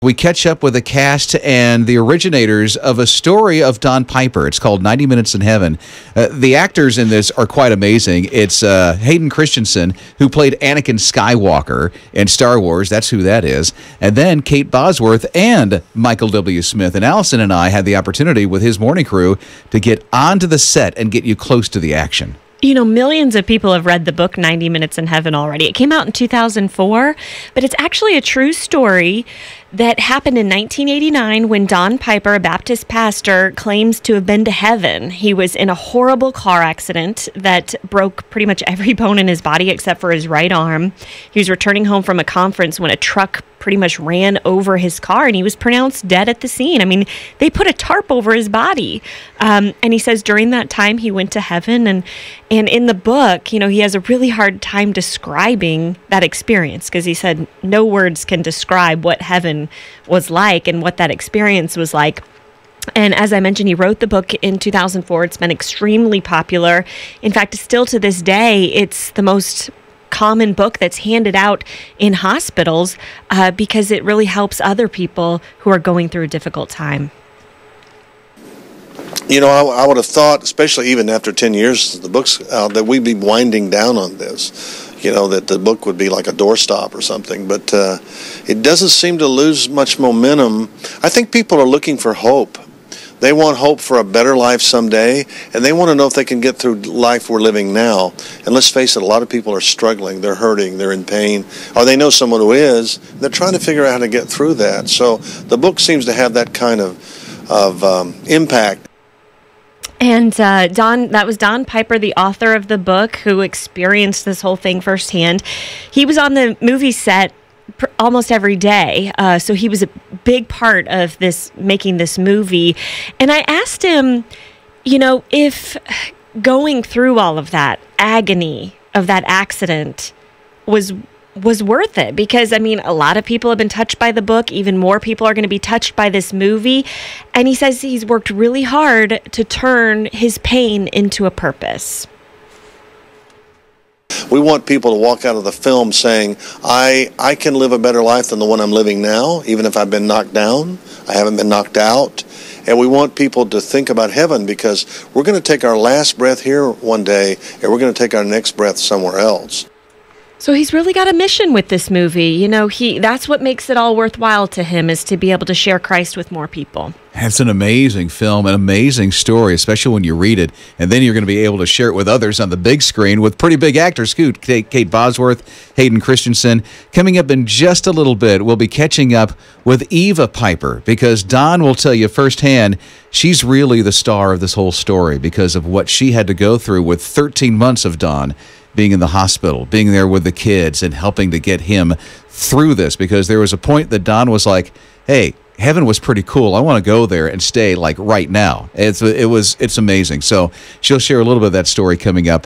We catch up with the cast and the originators of a story of Don Piper. It's called 90 Minutes in Heaven. The actors in this are quite amazing. It's Hayden Christensen, who played Anakin Skywalker in Star Wars. That's who that is. And then Kate Bosworth and Michael W. Smith. And Allison and I had the opportunity with his morning crew to get onto the set and get you close to the action. You know, millions of people have read the book 90 Minutes in Heaven already. It came out in 2004, but it's actually a true story that happened in 1989 when Don Piper, a Baptist pastor, claims to have been to heaven. He was in a horrible car accident that broke pretty much every bone in his body except for his right arm. He was returning home from a conference when a truck pretty much ran over his car, and he was pronounced dead at the scene. I mean, they put a tarp over his body. And he says during that time he went to heaven, and in the book, you know, he has a really hard time describing that experience because he said no words can describe what heaven was like and what that experience was like. And as I mentioned, he wrote the book in 2004. It's been extremely popular. In fact, still to this day, it's the most common book that's handed out in hospitals because it really helps other people who are going through a difficult time. You know, I would have thought, especially even after 10 years the book's out, that we'd be winding down on this. You know, that the book would be like a doorstop or something. But it doesn't seem to lose much momentum. I think people are looking for hope. They want hope for a better life someday, and they want to know if they can get through life we're living now. And let's face it, a lot of people are struggling. They're hurting. They're in pain. Or they know someone who is. They're trying to figure out how to get through that. So the book seems to have that kind of impact. And that was Don Piper, the author of the book, who experienced this whole thing firsthand. He was on the movie set almost every day, so he was a big part of making this movie. And I asked him, you know, if going through all of that agony of that accident was worth it, because I mean, a lot of people have been touched by the book. Even more people are going to be touched by this movie. And he says he's worked really hard to turn his pain into a purpose. We want people to walk out of the film saying, I can live a better life than the one I'm living now, even if I've been knocked down. I haven't been knocked out. And we want people to think about heaven, because we're going to take our last breath here one day, and we're going to take our next breath somewhere else. So he's really got a mission with this movie. You know, that's what makes it all worthwhile to him, is to be able to share Christ with more people. It's an amazing film, an amazing story, especially when you read it. And then you're going to be able to share it with others on the big screen with pretty big actors, too. Kate Bosworth, Hayden Christensen. Coming up in just a little bit, we'll be catching up with Eva Piper, because Don will tell you firsthand she's really the star of this whole story because of what she had to go through with 13 months of Don being in the hospital, being there with the kids and helping to get him through this, because there was a point that Don was like, hey, heaven was pretty cool. I want to go there and stay like right now. It's amazing. So she'll share a little bit of that story coming up